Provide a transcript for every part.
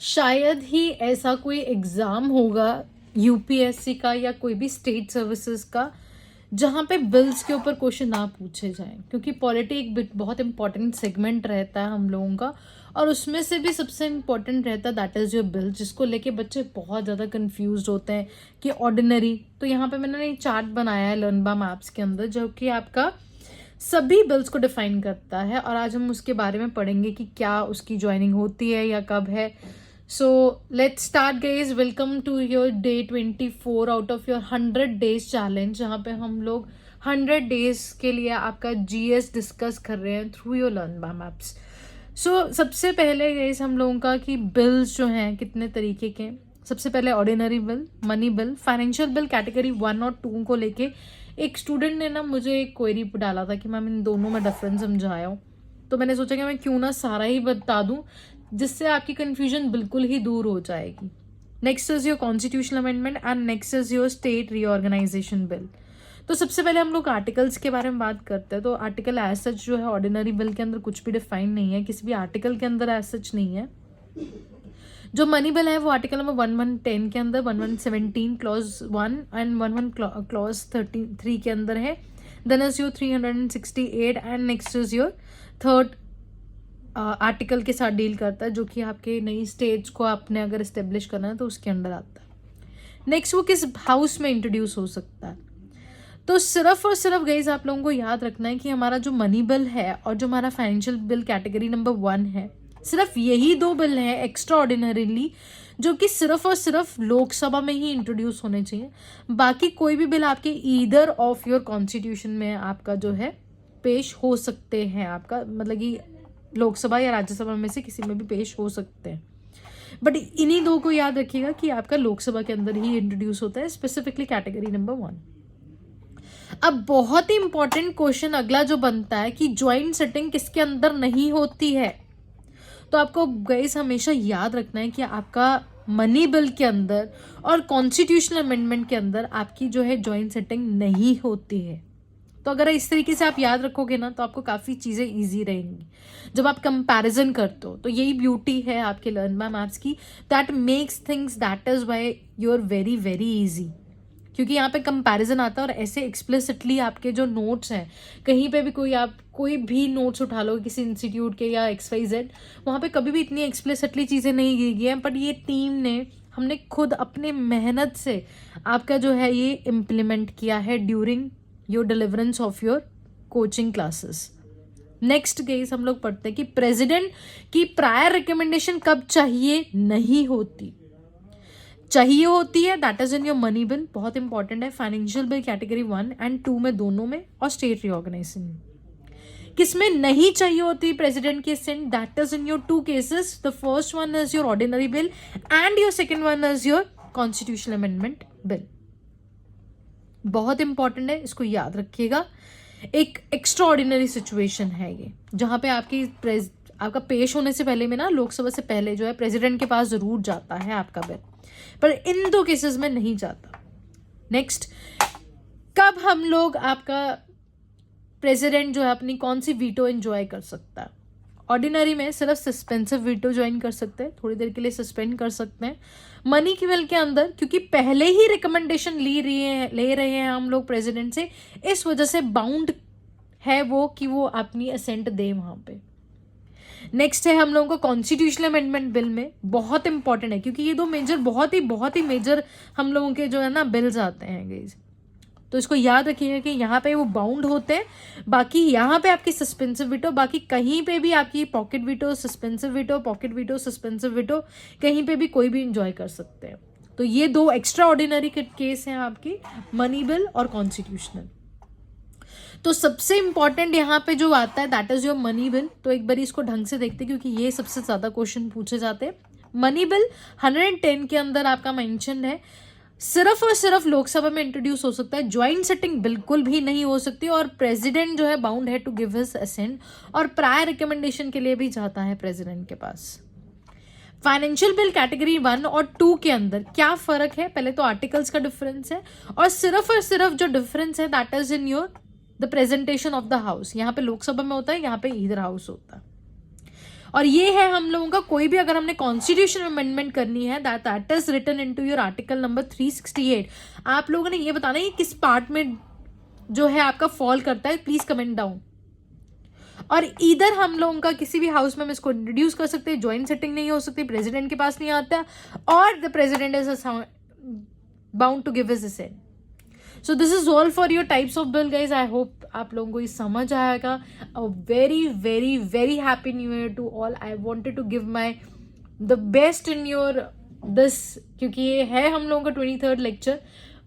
शायद ही ऐसा कोई एग्ज़ाम होगा यूपीएससी का या कोई भी स्टेट सर्विसेज का जहाँ पे बिल्स के ऊपर क्वेश्चन ना पूछे जाएं, क्योंकि पॉलिटी एक बहुत इंपॉर्टेंट सेगमेंट रहता है हम लोगों का, और उसमें से भी सबसे इम्पॉर्टेंट रहता है दैट इज़ योर बिल, जिसको लेके बच्चे बहुत ज़्यादा कंफ्यूज होते हैं कि ऑर्डिनरी। तो यहाँ पे मैंने एक चार्ट बनाया है लर्नबा मैप्स के अंदर जो कि आपका सभी बिल्स को डिफाइन करता है, और आज हम उसके बारे में पढ़ेंगे कि क्या उसकी ज्वाइनिंग होती है या कब है। So let's start guys. Welcome to your day 24 out of your 100 days challenge, जहाँ पे हम लोग 100 डेज के लिए आपका जीएस डिस्कस कर रहे हैं थ्रू योर लर्नबा मैप्स। सो सबसे पहले गाइज हम लोगों का कि बिल्स जो हैं कितने तरीके के। सबसे पहले ordinary bill, money bill, financial bill category 1 और 2 को लेके एक स्टूडेंट ने ना मुझे एक क्वेरी डाला था कि मैम इन दोनों में डिफरेंस समझाओ। तो मैंने सोचा कि मैं क्यों ना सारा ही बता दूं, जिससे आपकी कंफ्यूजन बिल्कुल ही दूर हो जाएगी। Next is your constitutional amendment and next is your state reorganisation bill. तो सबसे पहले हम लोग आर्टिकल्स के बारे में बात करते हैं। तो आर्टिकल एज सच जो है ऑर्डिनरी बिल के अंदर कुछ भी डिफाइन नहीं है, किसी भी आर्टिकल के अंदर एज सच नहीं है। जो मनी बिल है वो आर्टिकल नंबर 1110 के अंदर 1117 क्लॉज 1 एंड 11 क्लॉज 33 के अंदर है। Then is your 368 and next is your third article के साथ डील करता है, जो कि आपके नई स्टेज को आपने अगर इस्टेब्लिश करना है तो उसके अंडर आता है। नेक्स्ट वो किस हाउस में इंट्रोड्यूस हो सकता है। तो सिर्फ और सिर्फ गाइस आप लोगों को याद रखना है कि हमारा जो मनी बिल है और जो हमारा फाइनेंशियल बिल कैटेगरी नंबर 1 है, सिर्फ यही दो बिल हैं एक्स्ट्रा ऑर्डिनरीली जो कि सिर्फ और सिर्फ लोकसभा में ही इंट्रोड्यूस होने चाहिए। बाकी कोई भी बिल आपके ईदर ऑफ योर कॉन्स्टिट्यूशन में आपका जो है पेश हो सकते हैं, आपका मतलब कि लोकसभा या राज्यसभा में से किसी में भी पेश हो सकते हैं। बट इन्हीं दो को याद रखिएगा कि आपका लोकसभा के अंदर ही इंट्रोड्यूस होता है, स्पेसिफिकली कैटेगरी नंबर 1। अब बहुत ही इंपॉर्टेंट क्वेश्चन अगला जो बनता है कि ज्वाइंट सेटिंग किसके अंदर नहीं होती है। तो आपको गाइस हमेशा याद रखना है कि आपका मनी बिल के अंदर और कॉन्स्टिट्यूशनल अमेंडमेंट के अंदर आपकी जो है ज्वाइंट सेटिंग नहीं होती है। तो अगर इस तरीके से आप याद रखोगे ना तो आपको काफ़ी चीज़ें ईजी रहेंगी जब आप कंपैरिजन करते हो। तो यही ब्यूटी है आपके लर्नबा मैप्स की, that makes things that is why you are very very easy, क्योंकि यहाँ पे कंपैरिजन आता है और ऐसे एक्सप्लिसिटली आपके जो नोट्स हैं कहीं पे भी कोई भी नोट्स उठा लो किसी इंस्टीट्यूट के या XYZ, वहाँ पे कभी भी इतनी एक्सप्लिसिटली चीज़ें नहीं दी गई हैं। बट ये टीम ने हमने खुद अपने मेहनत से आपका जो है ये इम्प्लीमेंट किया है during your deliverance of your coaching classes. Next case हम लोग पढ़ते हैं कि प्रेसिडेंट की प्रायर रिकमेंडेशन कब चाहिए नहीं होती, चाहिए होती है that is in your money bill, बहुत इंपॉर्टेंट है, फाइनेंशियल बिल कैटेगरी 1 एंड 2 में दोनों में, और स्टेट रीऑर्गेनाइजेशन। किसमें नहीं चाहिए होती प्रेसिडेंट की assent, that is in your 2 cases. The first one is your ordinary bill and your second one is your constitutional amendment bill. बहुत इंपॉर्टेंट है, इसको याद रखिएगा। एक एक्स्ट्रा ऑर्डिनरी सिचुएशन है ये, जहां पे आपका पेश होने से पहले में ना लोकसभा से पहले जो है प्रेसिडेंट के पास जरूर जाता है आपका बिल, पर इन 2 केसेस में नहीं जाता। नेक्स्ट, कब हम लोग आपका प्रेसिडेंट जो है अपनी कौन सी वीटो एंजॉय कर सकता है। ऑर्डिनरी में सिर्फ सस्पेंसिव वीटो ज्वाइन कर सकते हैं, थोड़ी देर के लिए सस्पेंड कर सकते हैं। मनी की बिल के अंदर क्योंकि पहले ही रिकमेंडेशन ले रहे हैं हम लोग प्रेसिडेंट से, इस वजह से बाउंड है वो कि वो अपनी असेंट दे वहां पे। नेक्स्ट है हम लोगों को कॉन्स्टिट्यूशनल अमेंडमेंट बिल में, बहुत इंपॉर्टेंट है क्योंकि ये दो मेजर बहुत ही मेजर हम लोगों के जो है ना बिल्स आते हैं गाइस। तो इसको याद रखिएगा कि यहाँ पे वो बाउंड होते हैं, बाकी यहाँ पे आपकी सस्पेंसिव वीटो, बाकी कहीं पे भी आपकी pocket veto, suspensive veto, pocket veto, suspensive veto, कहीं पे भी कोई भी इंजॉय कर सकते हैं। तो ये 2 एक्स्ट्रा ऑर्डिनरी केस हैं आपकी, मनी बिल और कॉन्स्टिट्यूशनल। तो सबसे इंपॉर्टेंट यहाँ पे जो आता है that is your money bill. तो एक बार इसको ढंग से देखते हैं क्योंकि ये सबसे ज्यादा क्वेश्चन पूछे जाते हैं। मनी बिल 110 के अंदर आपका मेंशन है सिर्फ और सिर्फ लोकसभा में इंट्रोड्यूस हो सकता है, ज्वाइंट सेटिंग बिल्कुल भी नहीं हो सकती, और प्रेसिडेंट जो है बाउंड है टू गिव हिज असेंट, और प्रायर रिकमेंडेशन के लिए भी जाता है प्रेसिडेंट के पास। फाइनेंशियल बिल कैटेगरी 1 और 2 के अंदर क्या फर्क है, पहले तो आर्टिकल्स का डिफरेंस है, और सिर्फ जो डिफरेंस है that is in your the presentation of the house. यहाँ पे लोकसभा में होता है, यहाँ पे ईदर हाउस होता है। और ये है हम लोगों का, कोई भी अगर हमने कॉन्स्टिट्यूशन अमेंडमेंट करनी है, that is written into your article number 368। आप लोगों ने ये बताना है किस पार्ट में जो है आपका फॉल करता है, प्लीज कमेंट डाउन। और इधर हम लोगों का किसी भी हाउस में हम इसको इंट्रोड्यूस कर सकते हैं, ज्वाइंट सेटिंग नहीं हो सकती, प्रेसिडेंट के पास नहीं आता, और the president is bound to give his assent. So this is all for your types of bill guys. I hope आप लोगों को ये समझ आएगा। A very very very happy new year to all. I wanted to give my the best in your this, क्योंकि ये है हम लोगों का 23rd लेक्चर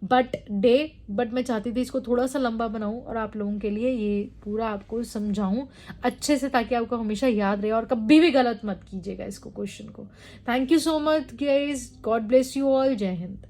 बट मैं चाहती थी इसको थोड़ा सा लंबा बनाऊं और आप लोगों के लिए ये पूरा आपको समझाऊं अच्छे से, ताकि आपको हमेशा याद रहे और कभी भी गलत मत कीजिएगा इसको, क्वेश्चन को। Thank you so much guys, God bless you all, जय हिंद।